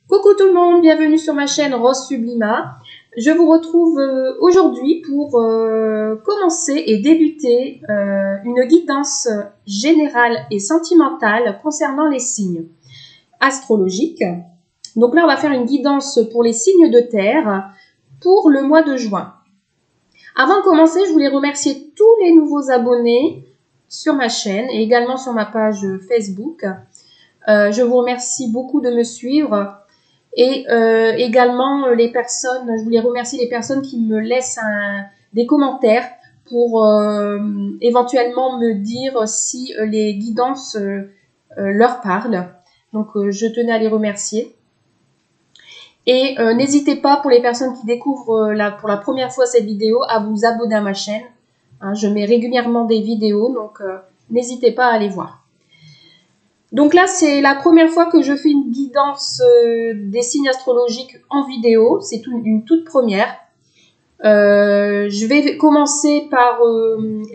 Coucou tout le monde, bienvenue sur ma chaîne Rose Sublima. Je vous retrouve aujourd'hui pour commencer et débuter une guidance générale et sentimentale concernant les signes astrologiques. Donc là, on va faire une guidance pour les signes de terre pour le mois de juin. Avant de commencer, je voulais remercier tous les nouveaux abonnés sur ma chaîne et également sur ma page Facebook. Je vous remercie beaucoup de me suivre. Et également les personnes, je voulais remercier les personnes qui me laissent des commentaires pour éventuellement me dire si les guidances leur parlent. Donc je tenais à les remercier. Et n'hésitez pas, pour les personnes qui découvrent pour la première fois cette vidéo, à vous abonner à ma chaîne. Hein, je mets régulièrement des vidéos, donc n'hésitez pas à aller voir. Donc là, c'est la première fois que je fais une guidance des signes astrologiques en vidéo. C'est une toute première. Je vais commencer par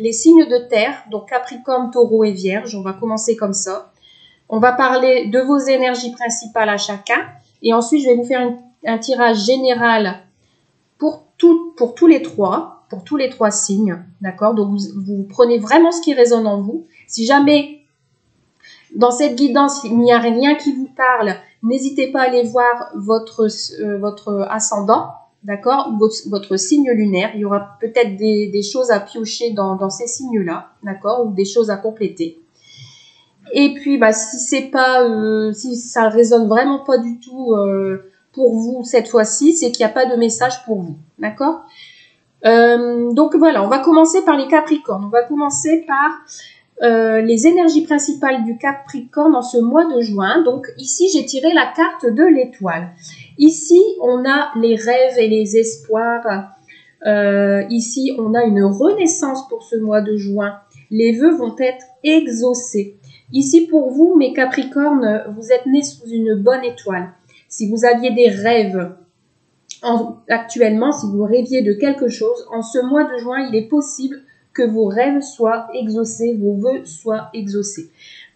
les signes de terre, donc Capricorne, Taureau et Vierge. On va commencer comme ça. On va parler de vos énergies principales à chacun. Et ensuite, je vais vous faire un tirage général pour tous les trois signes. D'accord? Donc, vous prenez vraiment ce qui résonne en vous. Si jamais dans cette guidance, il n'y a rien qui vous parle, n'hésitez pas à aller voir votre ascendant, d'accord, votre signe lunaire. Il y aura peut-être des choses à piocher dans ces signes-là, d'accord, ou des choses à compléter. Et puis, si ça résonne vraiment pas du tout pour vous cette fois-ci, c'est qu'il n'y a pas de message pour vous, d'accord. Donc voilà, on va commencer par les Capricornes. On va commencer par les énergies principales du Capricorne en ce mois de juin. Donc ici, j'ai tiré la carte de l'étoile. Ici, on a les rêves et les espoirs. Ici, on a une renaissance pour ce mois de juin. Les vœux vont être exaucés. Ici, pour vous, mes Capricornes, vous êtes nés sous une bonne étoile. Si vous aviez des rêves actuellement, si vous rêviez de quelque chose, en ce mois de juin, il est possible que vos rêves soient exaucés, vos vœux soient exaucés.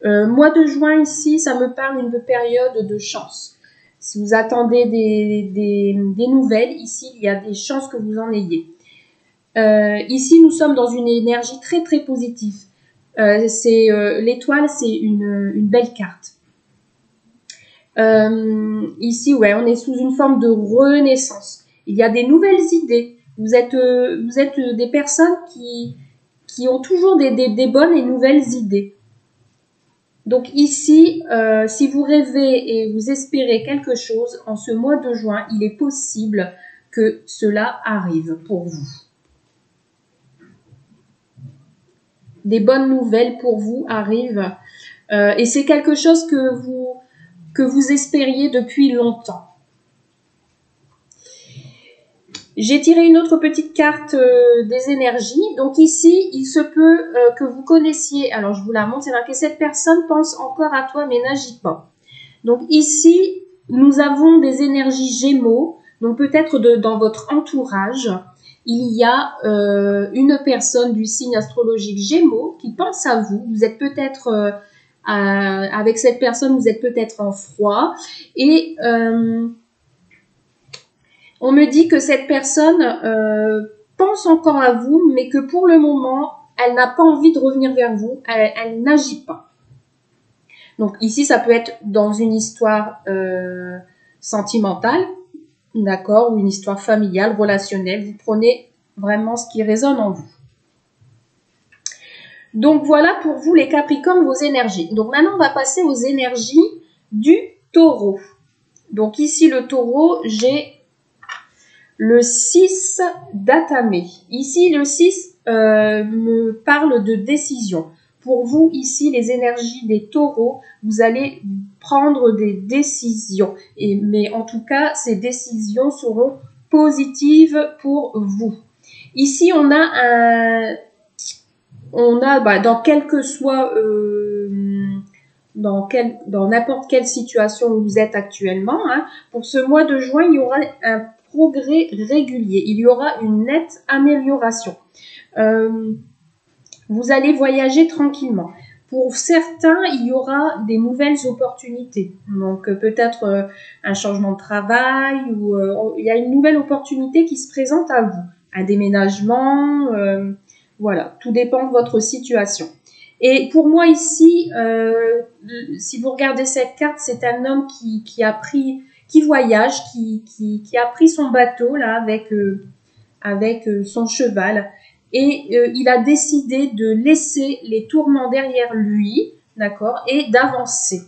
Mois de juin ici, ça me parle d'une période de chance. Si vous attendez des nouvelles, ici, il y a des chances que vous en ayez. Ici, nous sommes dans une énergie très très positive. L'étoile, c'est une belle carte. Ici, ouais, on est sous une forme de renaissance. Il y a des nouvelles idées. Vous êtes des personnes qui ont toujours des bonnes et nouvelles idées. Donc ici, si vous rêvez et vous espérez quelque chose, en ce mois de juin, il est possible que cela arrive pour vous. Des bonnes nouvelles pour vous arrivent. Et c'est quelque chose que vous espériez depuis longtemps. J'ai tiré une autre petite carte des énergies. Donc ici, il se peut que vous connaissiez, alors je vous la montre, c'est marqué « Cette personne pense encore à toi mais n'agit pas ». Donc ici, nous avons des énergies Gémeaux. Donc peut-être dans votre entourage, il y a une personne du signe astrologique Gémeaux qui pense à vous. Vous êtes peut-être, avec cette personne, vous êtes peut-être en froid. Et on me dit que cette personne pense encore à vous, mais que pour le moment, elle n'a pas envie de revenir vers vous, elle n'agit pas. Donc ici, ça peut être dans une histoire sentimentale, d'accord, ou une histoire familiale, relationnelle. Vous prenez vraiment ce qui résonne en vous. Donc voilà pour vous les Capricornes, vos énergies. Donc maintenant, on va passer aux énergies du Taureau. Donc ici, le Taureau, j'ai le 6 d'Atamé. Ici, le 6 me parle de décision. Pour vous, ici, les énergies des taureaux, vous allez prendre des décisions. Mais en tout cas, ces décisions seront positives pour vous. Ici, on a dans quel que soit... dans n'importe quelle situation où vous êtes actuellement, hein, pour ce mois de juin, il y aura un progrès régulier. Il y aura une nette amélioration. Vous allez voyager tranquillement. Pour certains, il y aura des nouvelles opportunités. Donc peut-être un changement de travail ou il y a une nouvelle opportunité qui se présente à vous. Un déménagement, voilà, tout dépend de votre situation. Et pour moi ici, si vous regardez cette carte, c'est un homme qui voyage, qui a pris son bateau là avec son cheval et il a décidé de laisser les tourments derrière lui, d'accord, et d'avancer.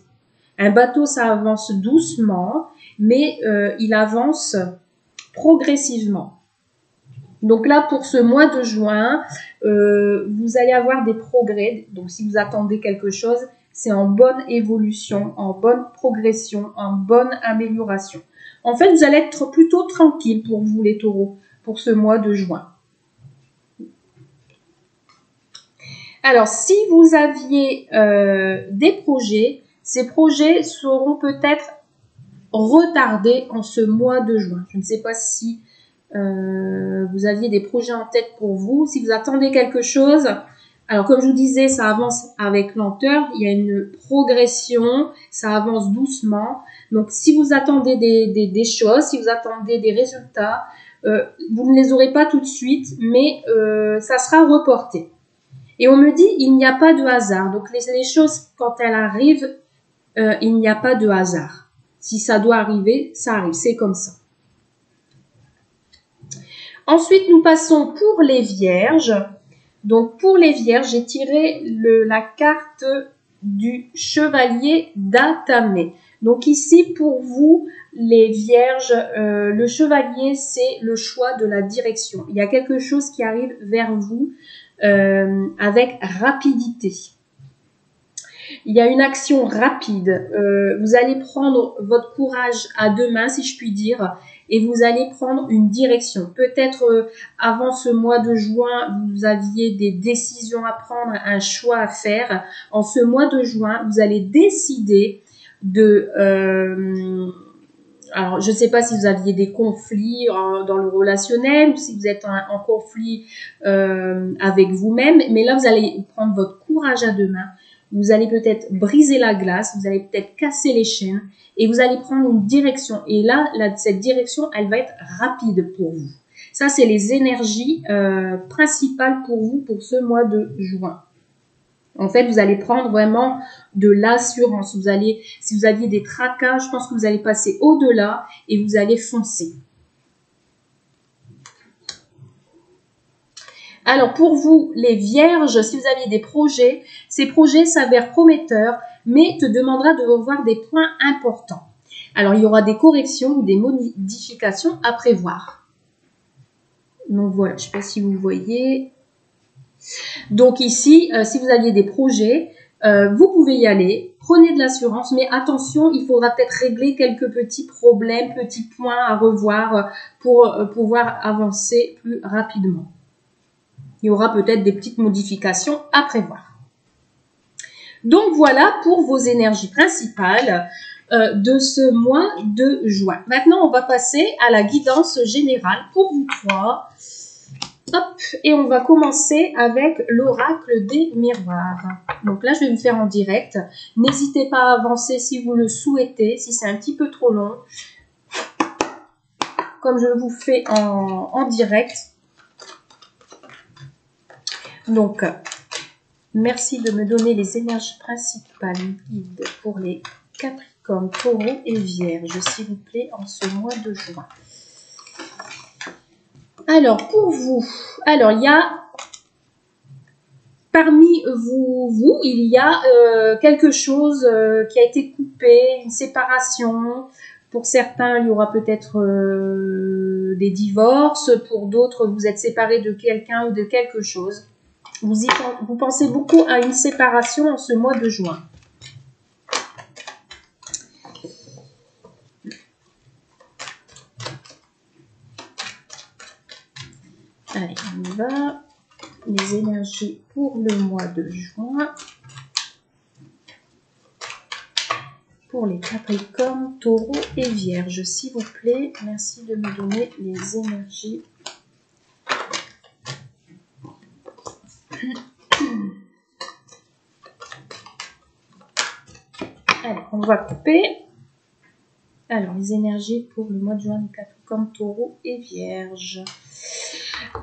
Un bateau, ça avance doucement, mais il avance progressivement. Donc là, pour ce mois de juin, vous allez avoir des progrès. Donc si vous attendez quelque chose, c'est en bonne évolution, en bonne progression, en bonne amélioration. En fait, vous allez être plutôt tranquille pour vous les taureaux, pour ce mois de juin. Alors, si vous aviez des projets, ces projets seront peut-être retardés en ce mois de juin. Je ne sais pas si vous aviez des projets en tête pour vous. Si vous attendez quelque chose, alors comme je vous disais, ça avance avec lenteur, il y a une progression, ça avance doucement. Donc si vous attendez des choses, si vous attendez des résultats, vous ne les aurez pas tout de suite, mais ça sera reporté. Et on me dit, il n'y a pas de hasard. Donc les choses, quand elles arrivent, il n'y a pas de hasard. Si ça doit arriver, ça arrive, c'est comme ça. Ensuite, nous passons pour les vierges. Donc, pour les vierges, j'ai tiré la carte du chevalier d'Atamé. Donc ici, pour vous, les vierges, le chevalier, c'est le choix de la direction. Il y a quelque chose qui arrive vers vous avec rapidité. Il y a une action rapide. Vous allez prendre votre courage à deux mains, si je puis dire, et vous allez prendre une direction. Peut-être avant ce mois de juin, vous aviez des décisions à prendre, un choix à faire. En ce mois de juin, vous allez décider de... alors, je ne sais pas si vous aviez des conflits dans le relationnel ou si vous êtes en conflit avec vous-même, mais là, vous allez prendre votre courage à deux mains. Vous allez peut-être briser la glace, vous allez peut-être casser les chaînes et vous allez prendre une direction. Et là, cette direction, elle va être rapide pour vous. Ça, c'est les énergies principales pour vous pour ce mois de juin. En fait, vous allez prendre vraiment de l'assurance. Si vous aviez des tracas, je pense que vous allez passer au-delà et vous allez foncer. Alors pour vous, les vierges, si vous aviez des projets, ces projets s'avèrent prometteurs, mais te demandera de revoir des points importants. Alors il y aura des corrections ou des modifications à prévoir. Donc voilà, je ne sais pas si vous voyez. Donc ici, si vous aviez des projets, vous pouvez y aller, prenez de l'assurance, mais attention, il faudra peut-être régler quelques petits problèmes, petits points à revoir pour pouvoir avancer plus rapidement. Il y aura peut-être des petites modifications à prévoir. Donc voilà pour vos énergies principales de ce mois de juin. Maintenant, on va passer à la guidance générale pour vous trois. Hop, et on va commencer avec l'oracle des miroirs. Donc là, je vais me faire en direct. N'hésitez pas à avancer si vous le souhaitez, si c'est un petit peu trop long. Comme je vous fais en direct. Donc, merci de me donner les énergies principales guides pour les Capricornes, Taureaux et Vierges, s'il vous plaît, en ce mois de juin. Alors, pour vous, il y a, parmi vous, il y a quelque chose qui a été coupé, une séparation. Pour certains, il y aura peut-être des divorces. Pour d'autres, vous êtes séparés de quelqu'un ou de quelque chose. Vous pensez beaucoup à une séparation en ce mois de juin. Allez, on y va. Les énergies pour le mois de juin. Pour les Capricornes, Taureaux et Vierges, s'il vous plaît. Merci de me donner les énergies. va couper. Alors, les énergies pour le mois de juin, Capricorne, Taureau et Vierge.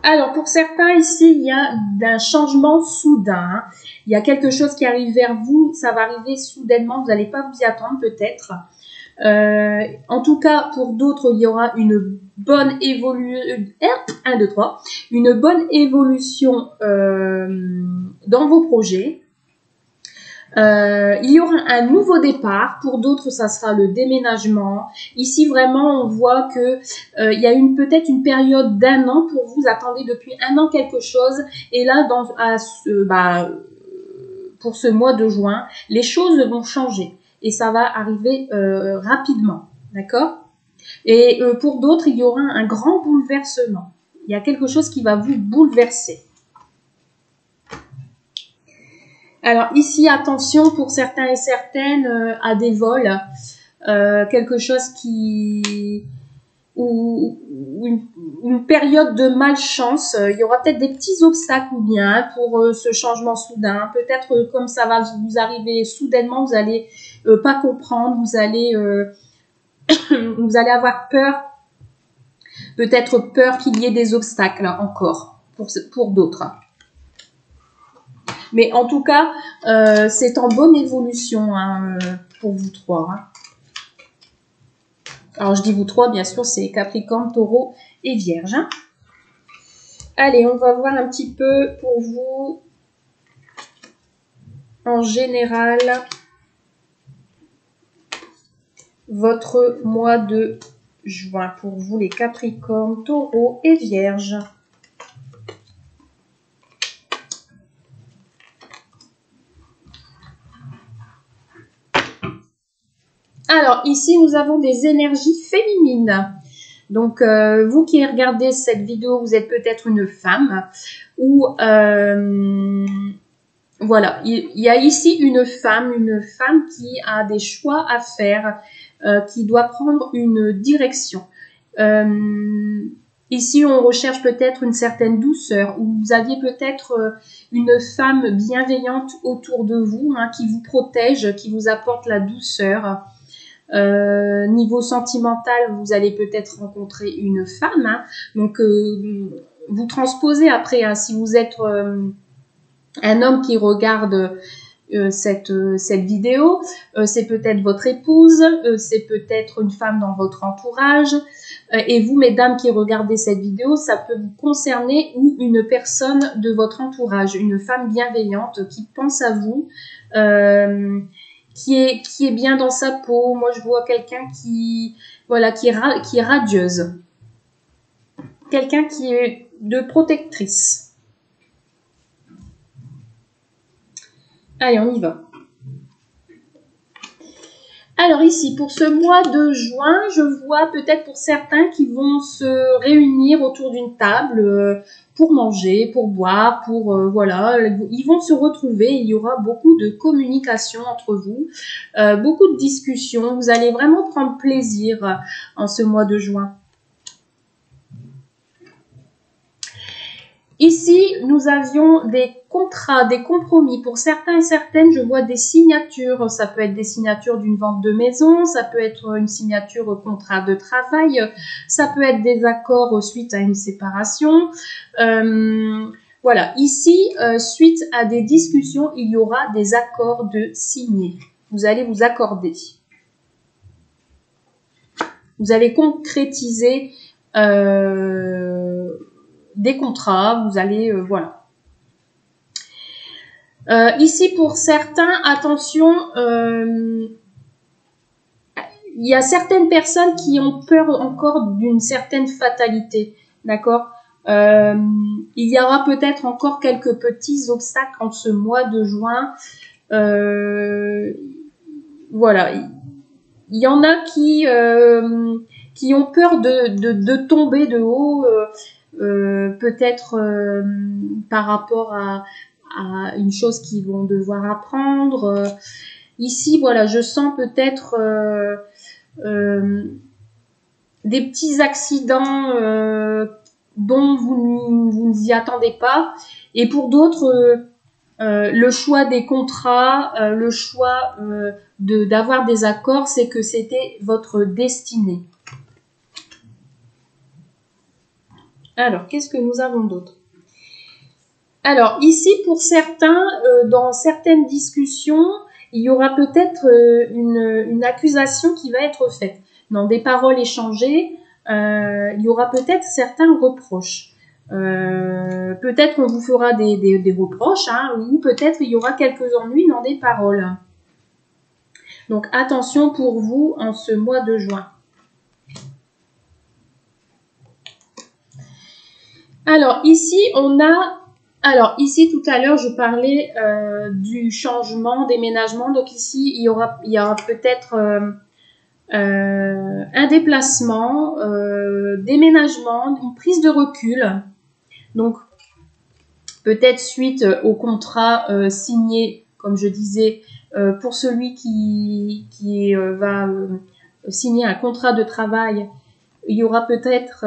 Alors, pour certains ici, il y a un changement soudain. Il y a quelque chose qui arrive vers vous. Ça va arriver soudainement. Vous n'allez pas vous y attendre peut-être. En tout cas, pour d'autres, il y aura une bonne une bonne évolution dans vos projets. Il y aura un nouveau départ. Pour d'autres, ça sera le déménagement. Ici, vraiment, on voit que il y a peut-être une période d'1 an pour vous. Vous attendez depuis 1 an quelque chose. Et là, pour ce mois de juin, les choses vont changer. Et ça va arriver rapidement. D'accord? Et pour d'autres, il y aura un grand bouleversement. Il y a quelque chose qui va vous bouleverser. Alors ici, attention pour certains et certaines à des vols, quelque chose ou une période de malchance. Il y aura peut-être des petits obstacles ou bien pour ce changement soudain. Peut-être comme ça va vous arriver soudainement, vous allez pas comprendre, vous allez avoir peur, peut-être peur qu'il y ait des obstacles encore pour d'autres. Mais en tout cas, c'est en bonne évolution pour vous trois. Hein. Alors, je dis vous trois, bien sûr, c'est Capricorne, Taureau et Vierge. Hein. Allez, on va voir un petit peu pour vous, en général, votre mois de juin. Pour vous, les Capricornes, Taureau et Vierge. Alors, ici, nous avons des énergies féminines. Donc, vous qui regardez cette vidéo, vous êtes peut-être une femme. Ou, voilà, il y a ici une femme qui a des choix à faire, qui doit prendre une direction. Ici, on recherche peut-être une certaine douceur, ou vous aviez peut-être une femme bienveillante autour de vous, hein, qui vous protège, qui vous apporte la douceur. Niveau sentimental, vous allez peut-être rencontrer une femme. Hein, donc, vous transposez après, hein, si vous êtes un homme qui regarde cette vidéo, c'est peut-être votre épouse, c'est peut-être une femme dans votre entourage. Et vous, mesdames qui regardez cette vidéo, ça peut vous concerner ou une personne de votre entourage, une femme bienveillante qui pense à vous, qui est bien dans sa peau. Moi, je vois quelqu'un qui est radieuse. Quelqu'un qui est de protectrice. Allez, on y va. Alors ici, pour ce mois de juin, je vois peut-être pour certains qui vont se réunir autour d'une table pour manger, pour boire, voilà, ils vont se retrouver. Il y aura beaucoup de communication entre vous, beaucoup de discussions. Vous allez vraiment prendre plaisir en ce mois de juin. Ici, nous avions des contrats, des compromis. Pour certains et certaines, je vois des signatures. Ça peut être des signatures d'une vente de maison, ça peut être une signature contrat de travail, ça peut être des accords suite à une séparation. Voilà, ici, suite à des discussions, il y aura des accords de signer. Vous allez vous accorder. Vous allez concrétiser des contrats, vous allez, voilà. Ici, pour certains, attention, il y a certaines personnes qui ont peur encore d'une certaine fatalité, d'accord? Il y aura peut-être encore quelques petits obstacles en ce mois de juin. Voilà, il y en a qui ont peur de tomber de haut, peut-être par rapport à une chose qu'ils vont devoir apprendre. Ici, voilà, je sens peut-être des petits accidents dont vous ne y attendez pas. Et pour d'autres, le choix des contrats, le choix d'avoir des accords, c'est que c'était votre destinée. Alors, qu'est-ce que nous avons d'autre? Alors, ici, pour certains, dans certaines discussions, il y aura peut-être une accusation qui va être faite. Dans des paroles échangées, il y aura peut-être certains reproches. Peut-être on vous fera des reproches, hein, ou peut-être il y aura quelques ennuis dans des paroles. Donc, attention pour vous en ce mois de juin. Alors, ici, tout à l'heure, je parlais du changement, déménagement. Donc ici, il y aura peut-être un déplacement, déménagement, une prise de recul. Donc, peut-être suite au contrat signé, comme je disais, pour celui qui va signer un contrat de travail, il y aura peut-être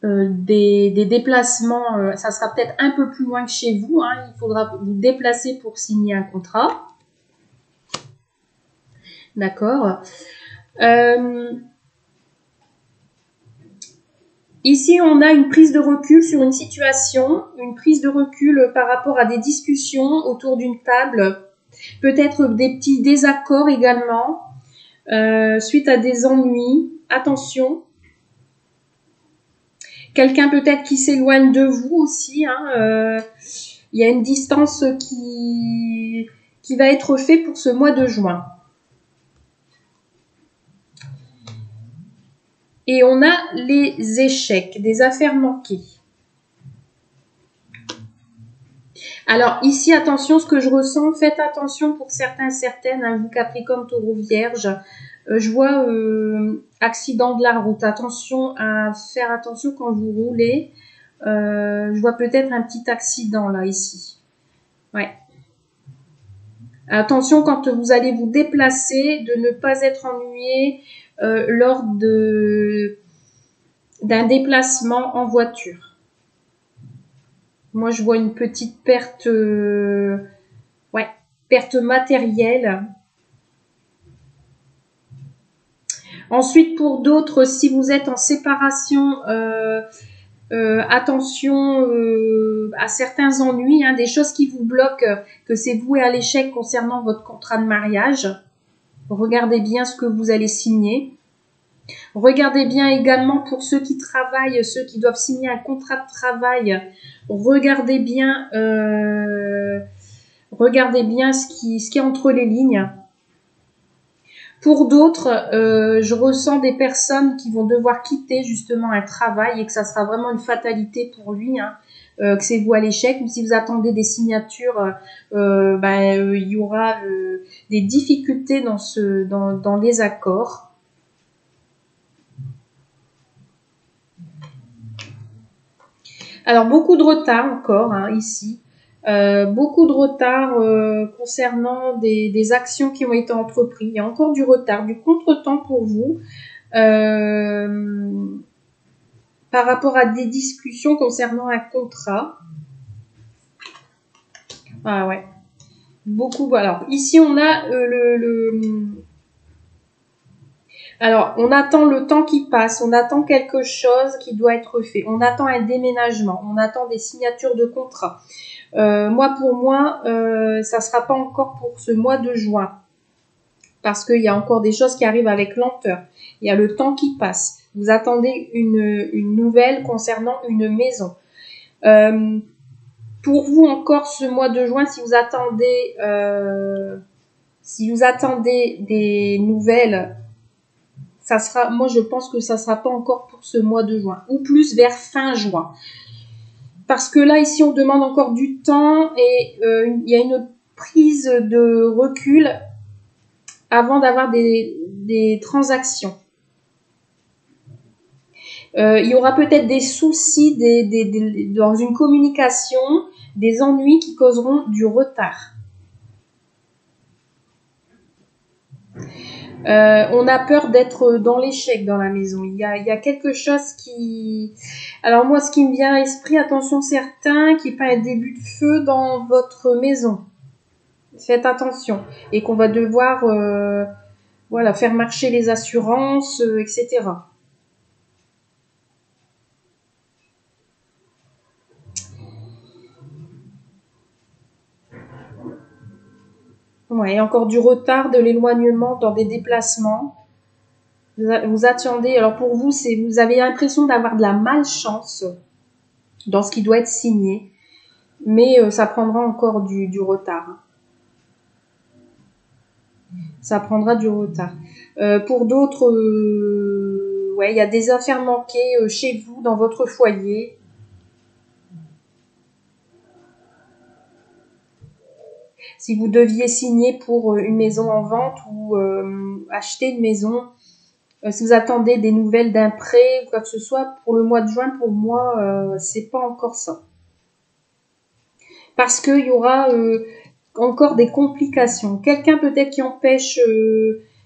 des déplacements, ça sera peut-être un peu plus loin que chez vous, hein, il faudra vous déplacer pour signer un contrat. D'accord. Ici, on a une prise de recul sur une situation, une prise de recul par rapport à des discussions autour d'une table, peut-être des petits désaccords également, suite à des ennuis. Attention. Quelqu'un peut-être qui s'éloigne de vous aussi. Hein, il y a une distance qui va être faite pour ce mois de juin. Et on a les échecs, des affaires manquées. Alors ici, attention, ce que je ressens, faites attention pour certains, certaines, hein, vous Capricorne, Taureau, Vierge. Je vois accident de la route. Attention à faire attention quand vous roulez. Je vois peut-être un petit accident là, ici. Ouais. Attention quand vous allez vous déplacer, de ne pas être ennuyé lors d'un déplacement en voiture. Moi, je vois une petite perte, perte matérielle. Ensuite, pour d'autres, si vous êtes en séparation, attention à certains ennuis, hein, des choses qui vous bloquent, que c'est voué à l'échec concernant votre contrat de mariage. Regardez bien ce que vous allez signer. Regardez bien également pour ceux qui travaillent, ceux qui doivent signer un contrat de travail. Regardez bien ce qui est entre les lignes. Pour d'autres, je ressens des personnes qui vont devoir quitter justement un travail et que ça sera vraiment une fatalité pour lui, hein, que c'est vous à l'échec. Ou si vous attendez des signatures, il y aura des difficultés dans les accords. Alors, beaucoup de retard encore, hein, ici. Beaucoup de retard concernant des actions qui ont été entreprises. Il y a encore du retard, du contretemps pour vous par rapport à des discussions concernant un contrat. Ah ouais. Beaucoup. Alors, ici, on a Alors, on attend le temps qui passe, on attend quelque chose qui doit être fait, on attend un déménagement, on attend des signatures de contrat. Pour moi, ça sera pas encore pour ce mois de juin, parce qu'il y a encore des choses qui arrivent avec lenteur. Il y a le temps qui passe. Vous attendez une nouvelle concernant une maison. Pour vous encore ce mois de juin, si vous attendez des nouvelles, ça sera, moi je pense que ça sera pas encore pour ce mois de juin, ou plus vers fin juin. Parce que là, ici, on demande encore du temps et il y a une prise de recul avant d'avoir des transactions. Il y aura peut-être des soucis dans une communication, des ennuis qui causeront du retard. On a peur d'être dans l'échec dans la maison. Il y a quelque chose qui... Alors moi, ce qui me vient à l'esprit, attention certains, qu'il n'y ait pas un début de feu dans votre maison. Faites attention. Et qu'on va devoir voilà, faire marcher les assurances, etc. Ouais, encore du retard, de l'éloignement dans des déplacements. Vous attendez, alors pour vous, vous avez l'impression d'avoir de la malchance dans ce qui doit être signé, mais ça prendra encore du retard. Ça prendra du retard. Pour d'autres, ouais, il y a des affaires manquées chez vous, dans votre foyer. Si vous deviez signer pour une maison en vente ou acheter une maison, si vous attendez des nouvelles d'un prêt ou quoi que ce soit, pour le mois de juin, pour moi, c'est pas encore ça. Parce qu'il y aura encore des complications. Quelqu'un peut-être qui empêche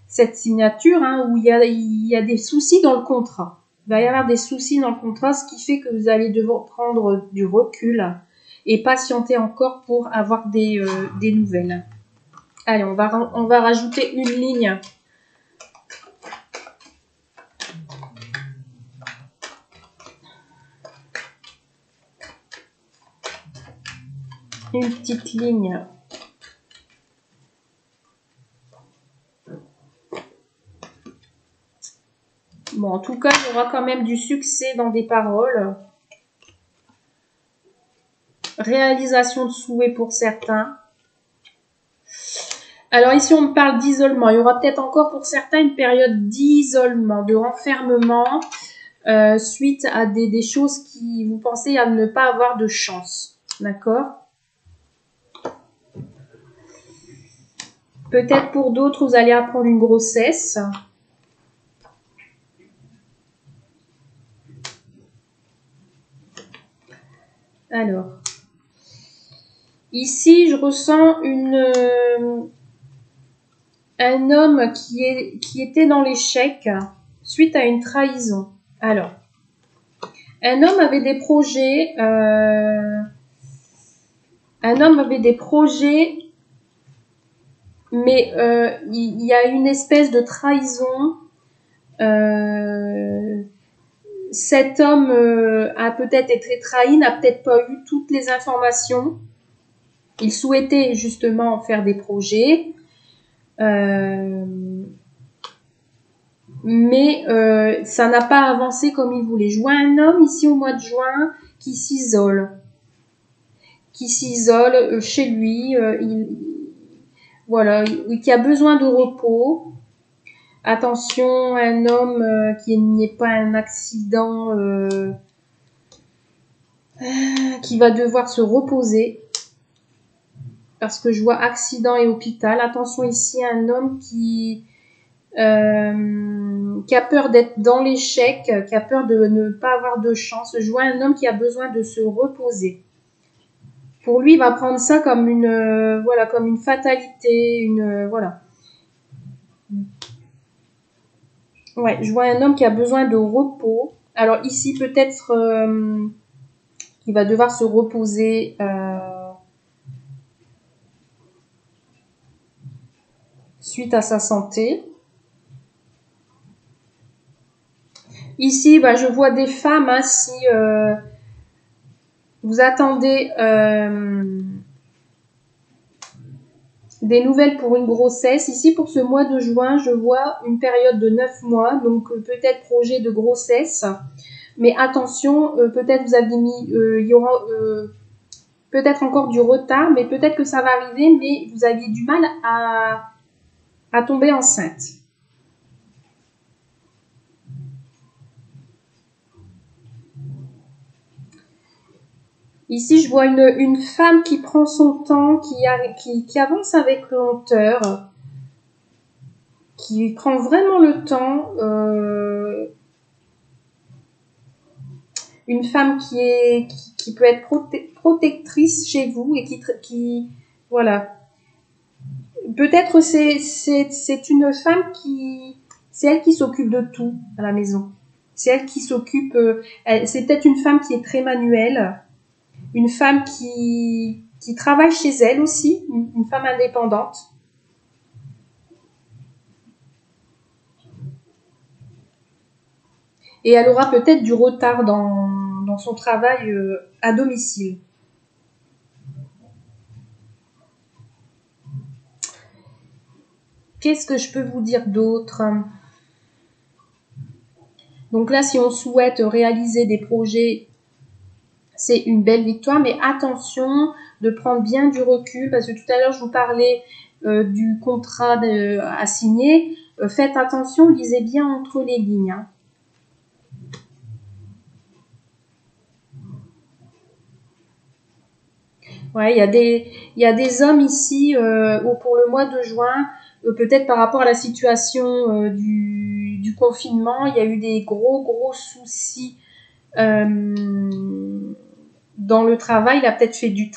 cette signature, hein, où il y a des soucis dans le contrat. Il va y avoir des soucis dans le contrat, ce qui fait que vous allez devoir prendre du recul et patienter encore pour avoir des nouvelles. Allez, on va rajouter une ligne. Une petite ligne. Bon, en tout cas, il y aura quand même du succès dans des paroles. Réalisation de souhaits pour certains. Alors ici, on me parle d'isolement. Il y aura peut-être encore pour certains une période d'isolement, de renfermement, suite à des choses qui vous pensez à ne pas avoir de chance. D'accord ? Peut-être pour d'autres, vous allez apprendre une grossesse. Alors, ici, je ressens un homme qui était dans l'échec suite à une trahison. Alors, un homme avait des projets, mais il y a une espèce de trahison. Cet homme a peut-être été trahi, n'a peut-être pas eu toutes les informations. Il souhaitait justement faire des projets, mais ça n'a pas avancé comme il voulait. Je vois un homme ici au mois de juin qui s'isole chez lui, voilà, qui a besoin de repos. Attention, un homme qui n'y ait pas un accident, qui va devoir se reposer. Parce que je vois accident et hôpital. Attention ici, un homme qui a peur d'être dans l'échec, qui a peur de ne pas avoir de chance. Je vois un homme qui a besoin de se reposer. Pour lui, il va prendre ça comme comme une fatalité, voilà. Ouais, je vois un homme qui a besoin de repos. Alors ici, peut-être qu'il va devoir se reposer suite à sa santé. Ici, je vois des femmes, hein, si vous attendez des nouvelles pour une grossesse. Ici, pour ce mois de juin, je vois une période de 9 mois, donc peut-être projet de grossesse. Mais attention, peut-être vous avez mis, il y aura peut-être encore du retard, mais peut-être que ça va arriver, mais vous aviez du mal à tomber enceinte. Ici, je vois une femme qui prend son temps, qui avance avec lenteur, qui prend vraiment le temps. Une femme qui peut être protectrice chez vous et qui voilà. Peut-être c'est une femme qui... C'est elle qui s'occupe de tout à la maison. C'est elle qui s'occupe... c'est peut-être une femme qui est très manuelle. Une femme qui travaille chez elle aussi. Une femme indépendante. Et elle aura peut-être du retard dans son travail à domicile. Qu'est-ce que je peux vous dire d'autre? Donc là, si on souhaite réaliser des projets, c'est une belle victoire, mais attention de prendre bien du recul, parce que tout à l'heure, je vous parlais du contrat à signer. Faites attention, lisez bien entre les lignes. Hein. Ouais, il y a des hommes ici pour le mois de juin, peut-être par rapport à la situation du confinement, il y a eu des gros soucis dans le travail. Il a peut-être fait du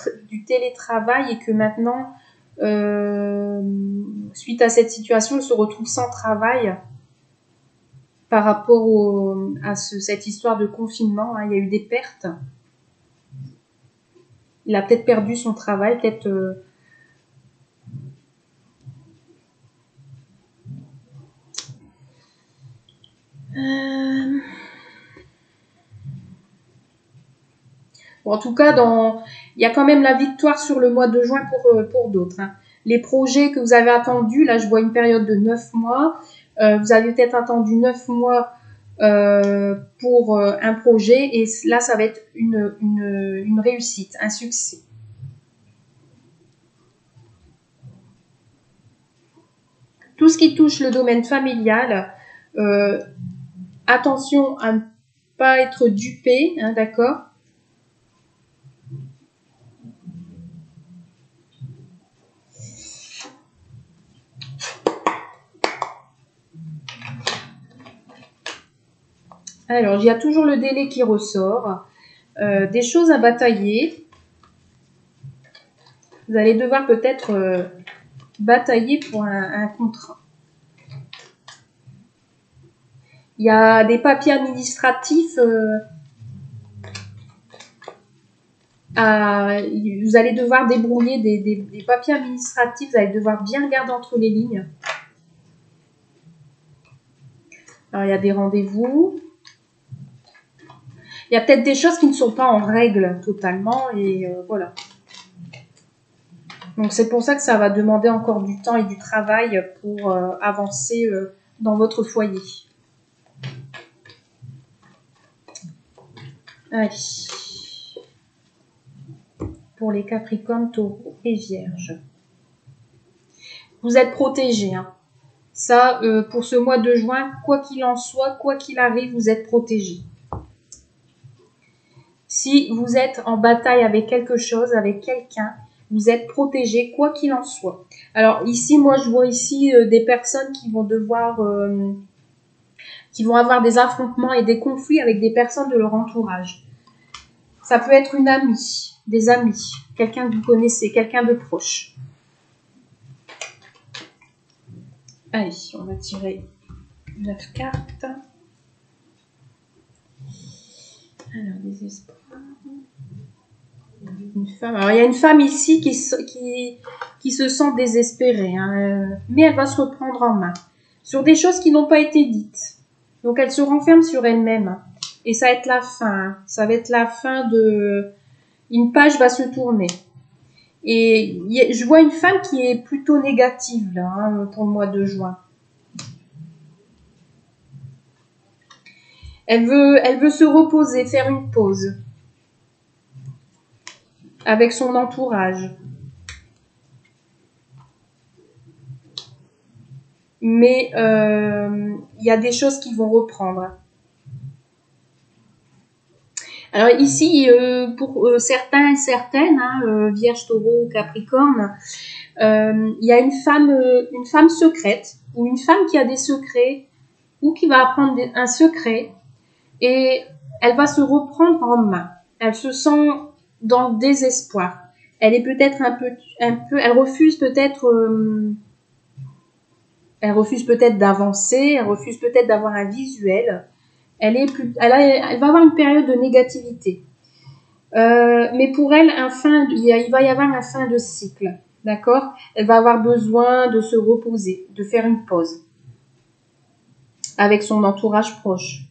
télétravail et que maintenant, suite à cette situation, il se retrouve sans travail par rapport à cette histoire de confinement. Hein. Il y a eu des pertes. Il a peut-être perdu son travail, peut-être... Bon, en tout cas, il y a quand même la victoire sur le mois de juin pour d'autres. Hein. Les projets que vous avez attendus, là je vois une période de 9 mois. Vous avez peut-être attendu 9 mois pour un projet et là ça va être une réussite, un succès. Tout ce qui touche le domaine familial, attention à ne pas être dupé, hein, d'accord? Alors, il y a toujours le délai qui ressort, des choses à batailler. Vous allez devoir peut-être batailler pour un contrat. Il y a des papiers administratifs vous allez devoir débrouiller des papiers administratifs, vous allez devoir bien regarder entre les lignes. Alors, il y a des rendez-vous. Il y a peut-être des choses qui ne sont pas en règle totalement et voilà. Donc, c'est pour ça que ça va demander encore du temps et du travail pour avancer dans votre foyer. Allez. Pour les Capricornes, Taureaux et Vierges. Vous êtes protégés. Hein. Ça, pour ce mois de juin, quoi qu'il en soit, quoi qu'il arrive, vous êtes protégés. Si vous êtes en bataille avec quelque chose, avec quelqu'un, vous êtes protégés, quoi qu'il en soit. Alors ici, moi, je vois ici des personnes qui vont devoir... qui vont avoir des affrontements et des conflits avec des personnes de leur entourage. Ça peut être une amie, des amis, quelqu'un que vous connaissez, quelqu'un de proche. Allez, on va tirer 9 cartes. Alors, des espoirs. Une femme. Alors, il y a une femme ici qui se sent désespérée, hein, mais elle va se reprendre en main sur des choses qui n'ont pas été dites. Donc, elle se renferme sur elle-même. Et ça va être la fin. Hein. Ça va être la fin de... Une page va se tourner. Et je vois une femme qui est plutôt négative là, hein, pour le mois de juin. Elle veut se reposer, faire une pause avec son entourage. Mais y a des choses qui vont reprendre. Alors ici, pour certains et certaines, hein, Vierge, Taureau, Capricorne, il y a une femme secrète ou une femme qui a des secrets ou qui va apprendre un secret et elle va se reprendre en main. Elle se sent dans le désespoir. Elle est peut-être elle refuse peut-être d'avancer, elle refuse peut-être d'avoir un visuel. Elle va avoir une période de négativité. Mais pour elle, il va y avoir un fin de cycle, d'accord? Elle va avoir besoin de se reposer, de faire une pause avec son entourage proche.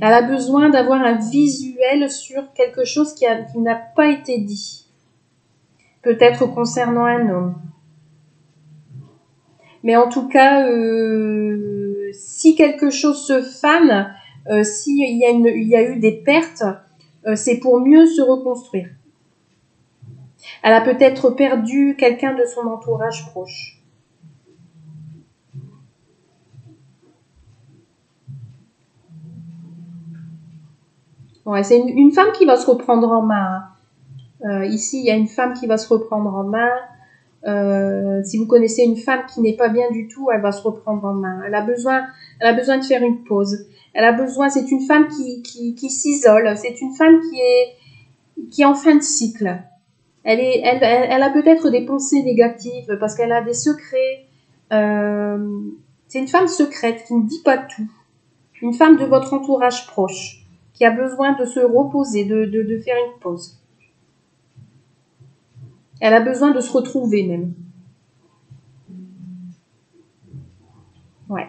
Elle a besoin d'avoir un visuel sur quelque chose qui n'a pas été dit. Peut-être concernant un homme. Mais en tout cas, si quelque chose se fane, s'il y a eu des pertes, c'est pour mieux se reconstruire. Elle a peut-être perdu quelqu'un de son entourage proche. Ouais, c'est une femme qui va se reprendre en main. Ici, il y a une femme qui va se reprendre en main. Si vous connaissez une femme qui n'est pas bien du tout, elle va se reprendre en main. Elle a besoin de faire une pause. C'est une femme qui s'isole. C'est une femme qui est en fin de cycle. Elle a peut-être des pensées négatives parce qu'elle a des secrets. C'est une femme secrète qui ne dit pas tout. Une femme de votre entourage proche qui a besoin de se reposer, de faire une pause. Elle a besoin de se retrouver même. Ouais.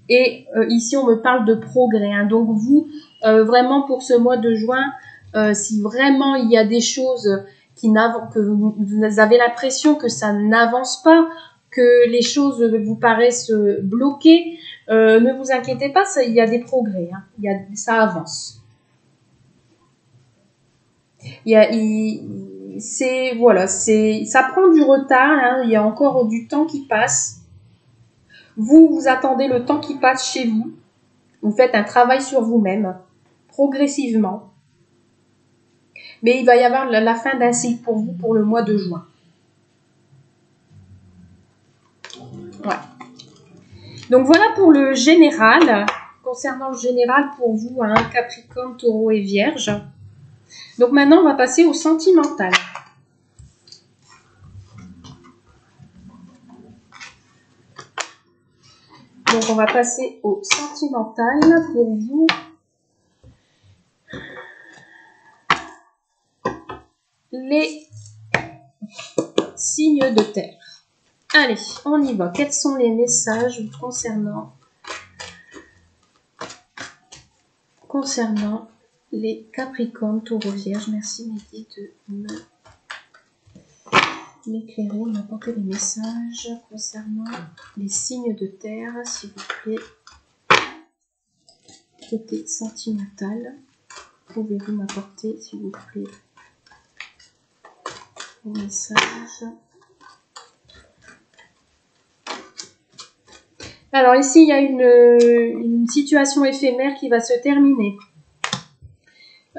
Et ici, on me parle de progrès. Hein. Donc vous, vraiment pour ce mois de juin, si vraiment il y a des choses que vous avez l'impression que ça n'avance pas, que les choses vous paraissent bloquées, ne vous inquiétez pas, il y a des progrès. Hein. Ça avance. Ça prend du retard. Hein. Il y a encore du temps qui passe. Vous attendez le temps qui passe chez vous. Vous faites un travail sur vous-même, progressivement. Mais il va y avoir la fin d'un cycle pour vous pour le mois de juin. Ouais. Donc voilà pour le général. Concernant le général pour vous, hein, Capricorne, Taureau et Vierge. Donc maintenant, on va passer au sentimental. Donc on va passer au sentimental pour vous. Les signes de terre. Allez, on y va. Quels sont les messages concernant les Capricornes, Taureau, Vierge? Merci Mehdi de m'éclairer, m'apporter les messages concernant les signes de terre, s'il vous plaît. Côté sentimental, pouvez-vous m'apporter, s'il vous plaît, les messages? Alors ici, il y a une situation éphémère qui va se terminer.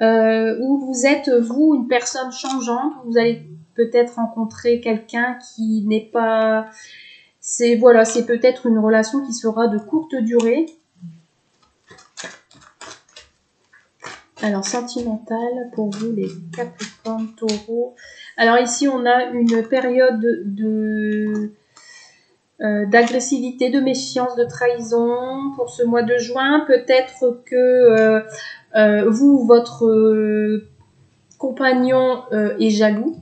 Où vous êtes, vous, une personne changeante. Vous allez peut-être rencontrer quelqu'un qui n'est pas... C'est peut-être une relation qui sera de courte durée. Alors, sentimental pour vous, les Capricornes, Taureaux. Alors ici, on a une période d'agressivité, de méfiance, de trahison pour ce mois de juin. Peut-être que vous, votre compagnon est jaloux.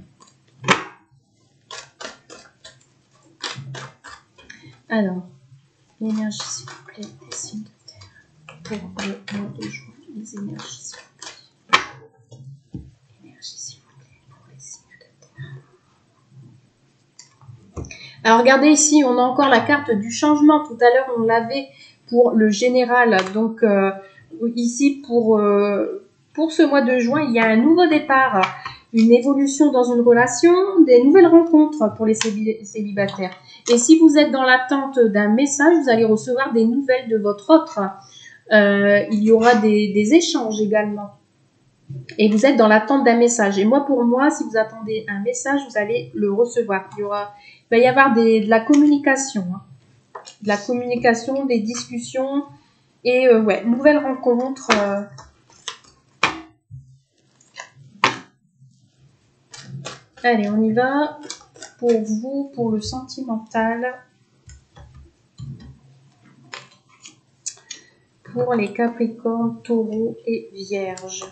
Alors, l'énergie, s'il vous plaît, des signes de terre pour le mois de juin. Les énergies, s'il vous plaît. L'énergie, s'il vous plaît, pour les signes de terre. Alors, regardez ici, on a encore la carte du changement. Tout à l'heure, on l'avait pour le général. Donc, ici, pour ce mois de juin, il y a un nouveau départ, une évolution dans une relation, des nouvelles rencontres pour les célibataires. Et si vous êtes dans l'attente d'un message, vous allez recevoir des nouvelles de votre autre. Il y aura des échanges également. Et vous êtes dans l'attente d'un message. Et pour moi, si vous attendez un message, vous allez le recevoir. Il va y avoir de la communication. Hein. de la communication, des discussions et ouais, nouvelle rencontre. Allez, on y va pour vous, pour le sentimental. Pour les Capricornes, Taureaux et Vierges.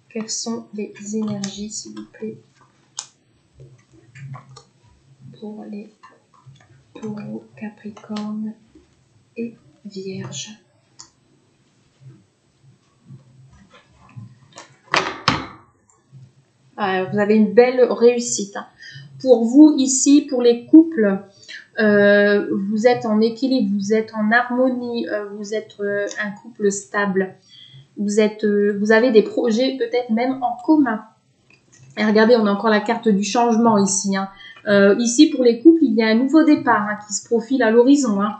Quelles sont les énergies, s'il vous plaît, pour les Taureaux, Capricornes et Vierges. Ah, vous avez une belle réussite. Pour vous, ici, pour les couples, vous êtes en équilibre, vous êtes en harmonie, vous êtes un couple stable. Vous avez des projets peut-être même en commun. Et regardez, on a encore la carte du changement ici. Hein. Ici, pour les couples, il y a un nouveau départ qui se profile à l'horizon. Hein.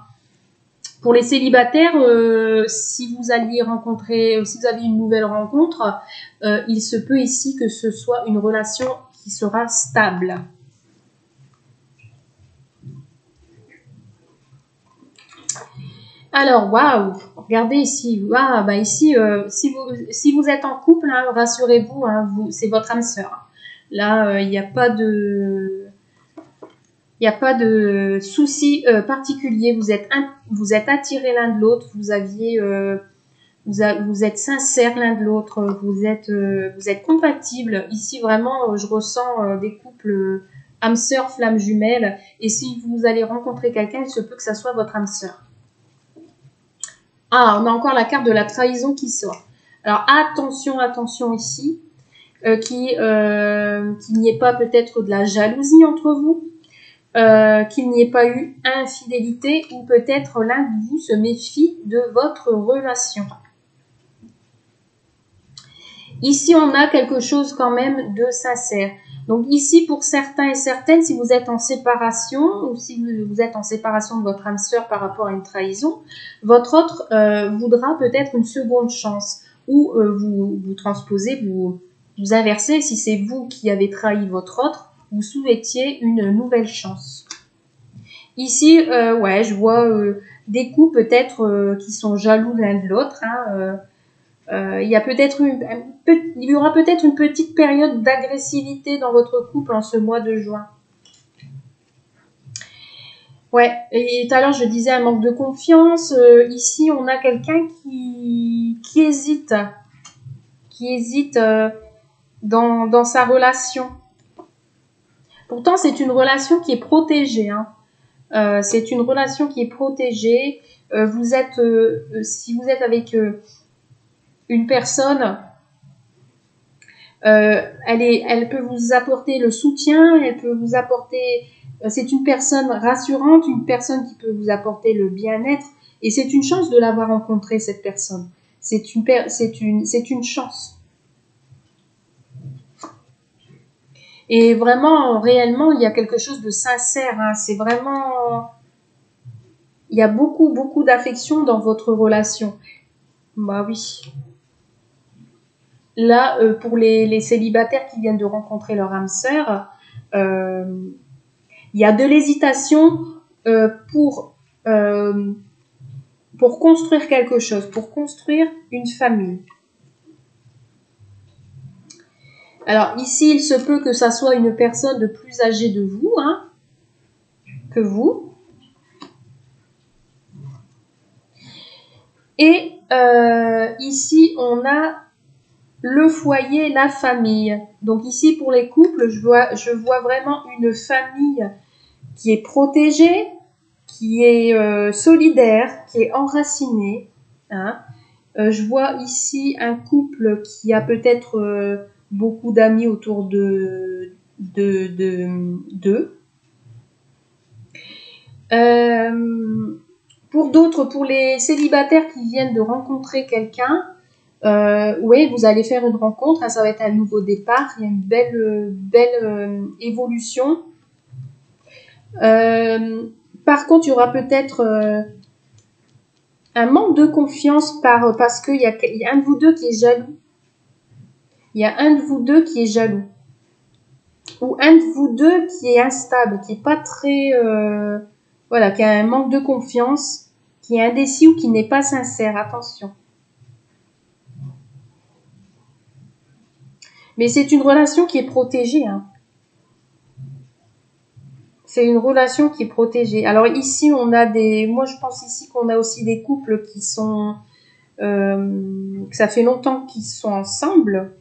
Pour les célibataires, si vous alliez rencontrer, si vous avez une nouvelle rencontre, il se peut ici que ce soit une relation qui sera stable. Alors, waouh, regardez ici, waouh, bah ici, si vous êtes en couple, hein, rassurez-vous, hein, c'est votre âme sœur. Là, il n'y a pas de souci particulier. Vous êtes attirés l'un de l'autre. Vous êtes sincères l'un de l'autre. Vous êtes compatibles. Ici, vraiment, je ressens des couples âme sœur, flamme jumelle. Et si vous allez rencontrer quelqu'un, il se peut que ça soit votre âme sœur. Ah, on a encore la carte de la trahison qui sort. Alors, attention ici, qu'il n'y ait pas peut-être de la jalousie entre vous, qu'il n'y ait pas eu infidélité ou peut-être l'un de vous se méfie de votre relation. Ici, on a quelque chose quand même de sincère. Donc ici, pour certains et certaines, si vous êtes en séparation ou si vous êtes en séparation de votre âme sœur par rapport à une trahison, votre autre voudra peut-être une seconde chance ou vous transposez, vous inversez. Si c'est vous qui avez trahi votre autre, vous souhaitiez une nouvelle chance. Ici, ouais, je vois des coups peut-être qui sont jaloux l'un de l'autre. Hein, il y aura peut-être une petite période d'agressivité dans votre couple en ce mois de juin. Ouais, et tout à l'heure je disais un manque de confiance. Ici, on a quelqu'un qui hésite, dans sa relation. Pourtant, c'est une relation qui est protégée. Hein. C'est une relation qui est protégée. Si vous êtes avec une personne, elle peut vous apporter le soutien, elle peut vous apporter, c'est une personne rassurante, une personne qui peut vous apporter le bien-être, et c'est une chance de l'avoir rencontrée, cette personne. C'est une chance. Et vraiment, réellement, il y a quelque chose de sincère. Hein. C'est vraiment, il y a beaucoup d'affection dans votre relation. Bah oui. Là, pour les célibataires qui viennent de rencontrer leur âme sœur, il y a de l'hésitation pour construire quelque chose, pour construire une famille. Alors ici, il se peut que ça soit une personne de plus âgée de vous, hein, que vous. Et ici, on a le foyer, la famille. Donc ici, pour les couples, je vois vraiment une famille qui est protégée, qui est solidaire, qui est enracinée. Hein. Je vois ici un couple qui a peut-être beaucoup d'amis autour d'eux. Pour d'autres, pour les célibataires qui viennent de rencontrer quelqu'un, oui, vous allez faire une rencontre, hein, ça va être un nouveau départ, il y a une belle évolution. Par contre, il y aura peut-être un manque de confiance parce qu'il y a un de vous deux qui est jaloux. Il y a un de vous deux qui est jaloux. Ou un de vous deux qui est instable, qui n'est pas très voilà, qui a un manque de confiance, qui est indécis ou qui n'est pas sincère. Attention. Mais c'est une relation qui est protégée, hein. C'est une relation qui est protégée. Alors ici, on a des... Moi, je pense ici qu'on a aussi des couples qui sont... que ça fait longtemps qu'ils sont ensemble.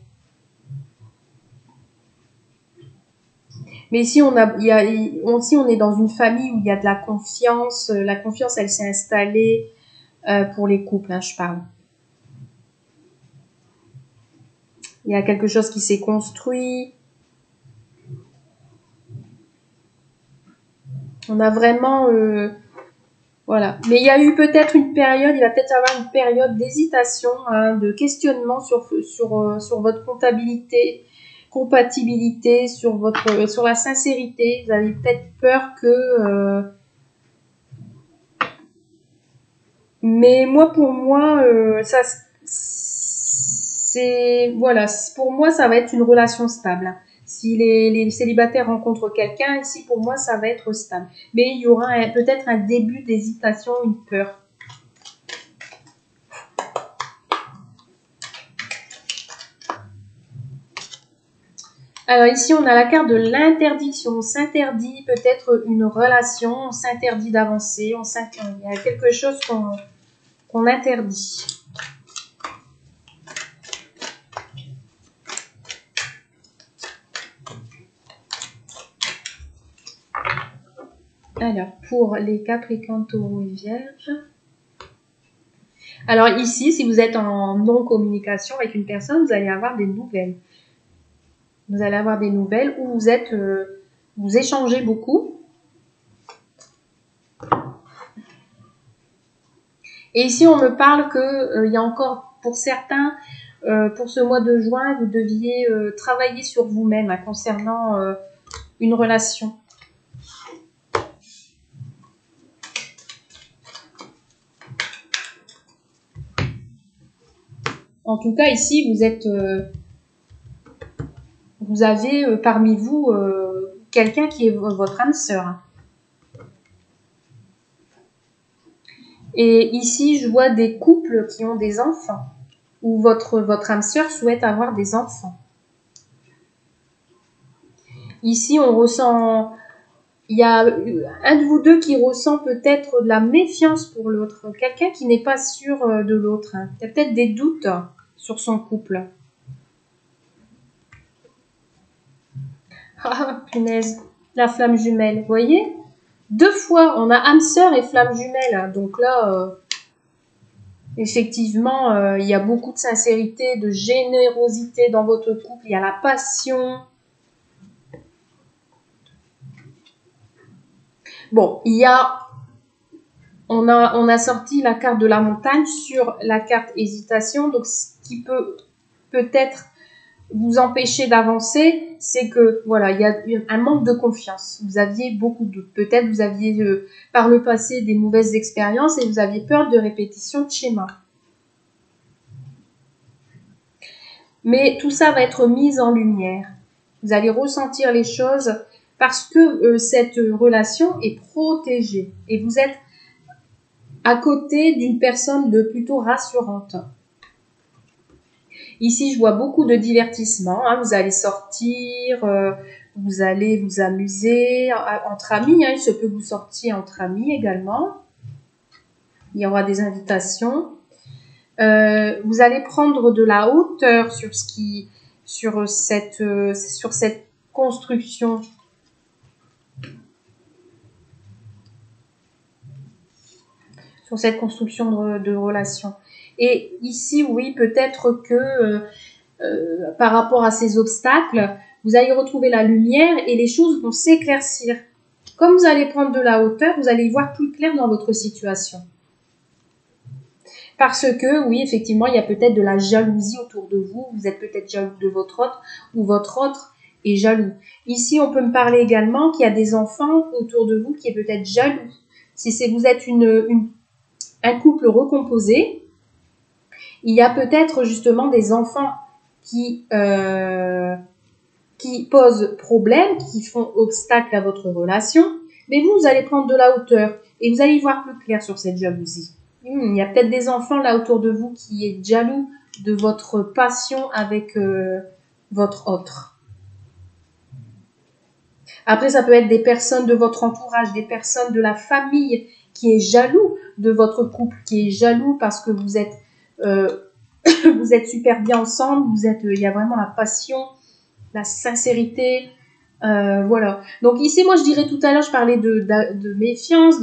Mais ici, on est dans une famille où il y a de la confiance. La confiance, elle s'est installée pour les couples, hein, je parle. Il y a quelque chose qui s'est construit. On a vraiment... voilà. Mais il y a eu peut-être une période, il va peut-être y avoir une période d'hésitation, hein, de questionnement sur votre compatibilité, sur la sincérité. Vous avez peut-être peur que... mais moi, pour moi, voilà, pour moi, ça va être une relation stable. Si les célibataires rencontrent quelqu'un, ici, pour moi, ça va être stable. Mais il y aura peut-être un début d'hésitation, une peur. Alors ici, on a la carte de l'interdiction. On s'interdit peut-être une relation, on s'interdit d'avancer, il y a quelque chose qu'on interdit. Alors, pour les Capricornes, Taureaux et Vierges. Alors ici, si vous êtes en non-communication avec une personne, vous allez avoir des nouvelles. Vous allez avoir des nouvelles où vous échangez beaucoup. Et ici, on me parle qu'il y a encore, pour certains, pour ce mois de juin, vous deviez travailler sur vous-même concernant une relation. En tout cas, ici, vous avez parmi vous quelqu'un qui est votre âme sœur. Et ici, je vois des couples qui ont des enfants, où votre âme sœur souhaite avoir des enfants. Ici, on ressent... Il y a un de vous deux qui ressent peut-être de la méfiance pour l'autre, quelqu'un qui n'est pas sûr de l'autre. Il y a peut-être des doutes sur son couple. Ah, punaise, la flamme jumelle, vous voyez? 2 fois, on a âme sœur et flamme jumelle. Donc là, effectivement, il y a beaucoup de sincérité, de générosité dans votre couple. Il y a la passion. Bon, on a sorti la carte de la montagne sur la carte hésitation. Donc, ce qui peut peut-être vous empêcher d'avancer, c'est que voilà, il y a un manque de confiance. Vous aviez beaucoup de doutes. Peut-être vous aviez par le passé des mauvaises expériences et vous aviez peur de répétition de schéma. Mais tout ça va être mis en lumière. Vous allez ressentir les choses parce que cette relation est protégée et vous êtes à côté d'une personne de plutôt rassurante. Ici, je vois beaucoup de divertissement. Vous allez sortir, vous allez vous amuser entre amis. Il se peut que vous sortiez entre amis également. Il y aura des invitations. Vous allez prendre de la hauteur sur cette construction. Sur cette construction de relation. Et ici, oui, peut-être que par rapport à ces obstacles, vous allez retrouver la lumière et les choses vont s'éclaircir. Comme vous allez prendre de la hauteur, vous allez y voir plus clair dans votre situation. Parce que, oui, effectivement, il y a peut-être de la jalousie autour de vous. Vous êtes peut-être jaloux de votre autre ou votre autre est jaloux. Ici, on peut me parler également qu'il y a des enfants autour de vous qui est peut-être jaloux. Si vous êtes un couple recomposé, il y a peut-être justement des enfants qui posent problème, qui font obstacle à votre relation. Mais vous allez prendre de la hauteur et vous allez y voir plus clair sur cette jalousie. Il y a peut-être des enfants là autour de vous qui est jaloux de votre passion avec votre autre. Après, ça peut être des personnes de votre entourage, des personnes de la famille qui est jaloux de votre couple, qui est jaloux parce que vous êtes vous êtes super bien ensemble, il y a vraiment la passion, la sincérité, voilà. Donc ici, moi, je dirais tout à l'heure, je parlais de méfiance,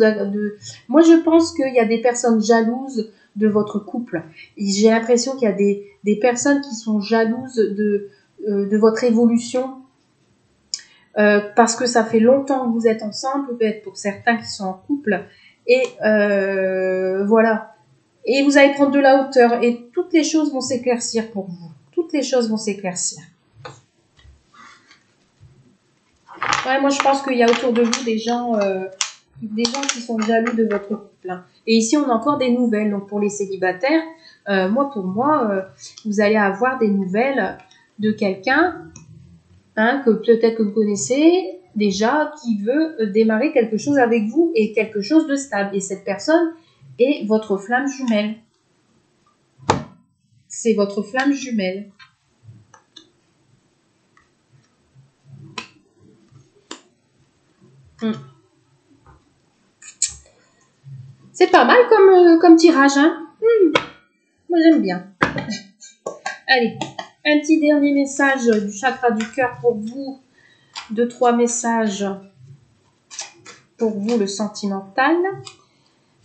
moi, je pense qu'il y a des personnes jalouses de votre couple. J'ai l'impression qu'il y a des personnes qui sont jalouses de votre évolution, parce que ça fait longtemps que vous êtes ensemble, peut-être pour certains qui sont en couple, et voilà. Et vous allez prendre de la hauteur et toutes les choses vont s'éclaircir pour vous. Toutes les choses vont s'éclaircir. Ouais, moi je pense qu'il y a autour de vous des gens qui sont jaloux de votre couple. Et ici on a encore des nouvelles. Donc pour les célibataires, pour moi, vous allez avoir des nouvelles de quelqu'un que peut-être que vous connaissez déjà, qui veut démarrer quelque chose avec vous et quelque chose de stable. Et cette personne est votre flamme jumelle. C'est votre flamme jumelle. C'est pas mal comme tirage, hein. Moi j'aime bien. Allez, un petit dernier message du chakra du cœur pour vous. 2-3 messages pour vous, le sentimental.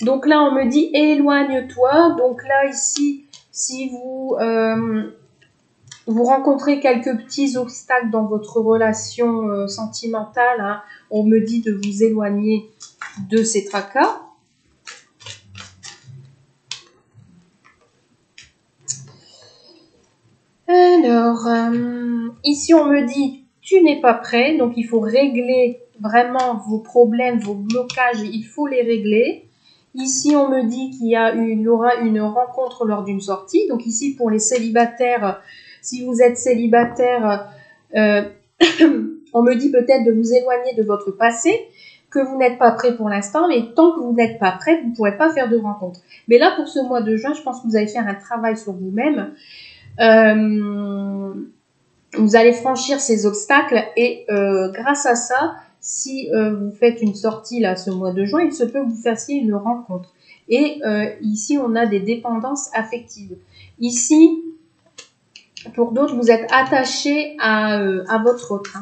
Donc là, on me dit éloigne-toi. Donc là, ici, si vous rencontrez quelques petits obstacles dans votre relation sentimentale, hein, on me dit de vous éloigner de ces tracas. Alors, ici, on me dit tu n'es pas prêt, donc il faut régler vraiment vos problèmes, vos blocages, il faut les régler. Ici, on me dit qu'il y aura une rencontre lors d'une sortie. Donc ici, pour les célibataires, si vous êtes célibataire, on me dit peut-être de vous éloigner de votre passé, que vous n'êtes pas prêt pour l'instant, mais tant que vous n'êtes pas prêt, vous ne pourrez pas faire de rencontre. Mais là, pour ce mois de juin, je pense que vous allez faire un travail sur vous-même. Vous allez franchir ces obstacles et grâce à ça, si vous faites une sortie là ce mois de juin, il se peut que vous fassiez une rencontre. Et ici, on a des dépendances affectives. Ici, pour d'autres, vous êtes attaché à votre autre.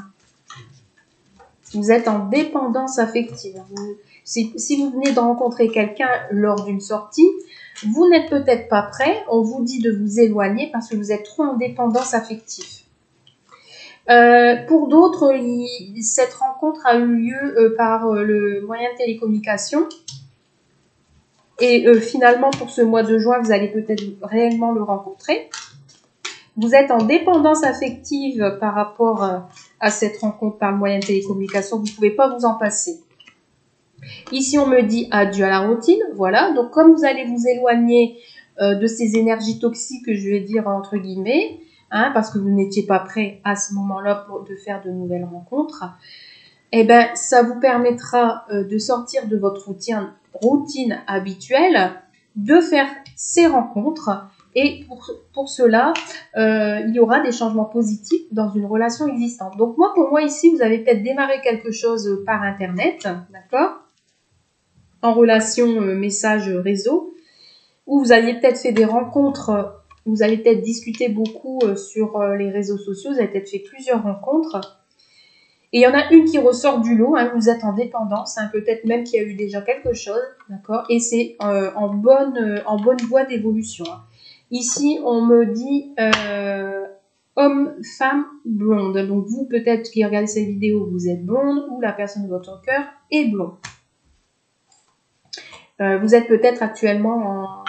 Vous êtes en dépendance affective. Si vous venez de rencontrer quelqu'un lors d'une sortie, vous n'êtes peut-être pas prêt. On vous dit de vous éloigner parce que vous êtes trop en dépendance affective. Pour d'autres, cette rencontre a eu lieu par le moyen de télécommunication. Et finalement, pour ce mois de juin, vous allez peut-être réellement le rencontrer. Vous êtes en dépendance affective par rapport à cette rencontre par le moyen de télécommunication. Vous ne pouvez pas vous en passer. Ici, on me dit adieu à la routine. Voilà. Donc, comme vous allez vous éloigner de ces énergies toxiques, je vais dire entre guillemets, parce que vous n'étiez pas prêt à ce moment-là de faire de nouvelles rencontres, eh ben, ça vous permettra de sortir de votre routine habituelle, de faire ces rencontres. Et pour cela, il y aura des changements positifs dans une relation existante. Donc pour moi ici, vous avez peut-être démarré quelque chose par Internet, d'accord, en relation message réseau, où vous aviez peut-être fait des rencontres, vous avez peut-être discuté beaucoup sur les réseaux sociaux, vous avez peut-être fait plusieurs rencontres. Et il y en a une qui ressort du lot, vous êtes en dépendance, peut-être même qu'il y a eu déjà quelque chose, d'accord, et c'est en bonne voie d'évolution. Ici, on me dit homme, femme, blonde. Donc vous, peut-être qui regardez cette vidéo, vous êtes blonde ou la personne de votre cœur est blonde. Vous êtes peut-être actuellement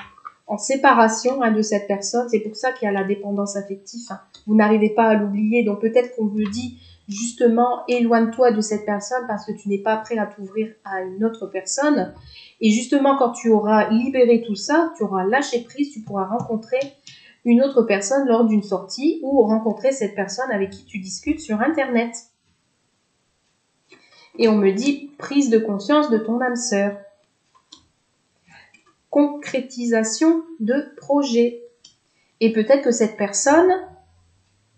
en séparation de cette personne. C'est pour ça qu'il y a la dépendance affective. Vous n'arrivez pas à l'oublier. Donc peut-être qu'on vous dit justement éloigne-toi de cette personne parce que tu n'es pas prêt à t'ouvrir à une autre personne. Et justement, quand tu auras libéré tout ça, tu auras lâché prise, tu pourras rencontrer une autre personne lors d'une sortie ou rencontrer cette personne avec qui tu discutes sur Internet. Et on me dit prise de conscience de ton âme sœur. Concrétisation de projet. Et peut-être que cette personne,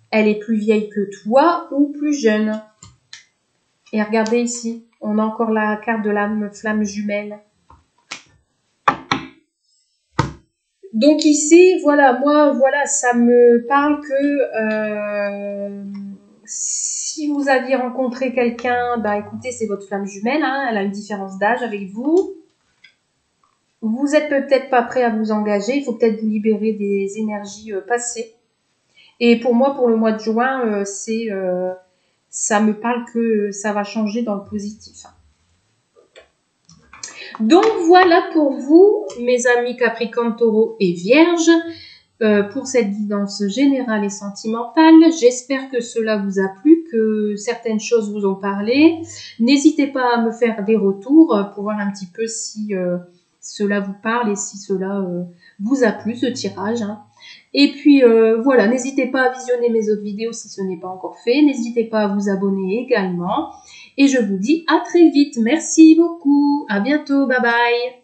elle est plus vieille que toi ou plus jeune. Et regardez ici, on a encore la carte de l'âme flamme jumelle. Donc ici, voilà, moi, voilà, ça me parle que si vous aviez rencontré quelqu'un, bah écoutez, c'est votre flamme jumelle, hein, elle a une différence d'âge avec vous. Vous êtes peut-être pas prêt à vous engager, il faut peut-être vous libérer des énergies passées. Et pour moi, pour le mois de juin, ça me parle que ça va changer dans le positif. Donc voilà pour vous, mes amis Capricorne, Taureau et Vierge, pour cette guidance générale et sentimentale. J'espère que cela vous a plu, que certaines choses vous ont parlé. N'hésitez pas à me faire des retours pour voir un petit peu si cela vous parle et si cela vous a plu, ce tirage. Hein. Et puis voilà, n'hésitez pas à visionner mes autres vidéos si ce n'est pas encore fait. N'hésitez pas à vous abonner également. Et je vous dis à très vite. Merci beaucoup. À bientôt. Bye bye.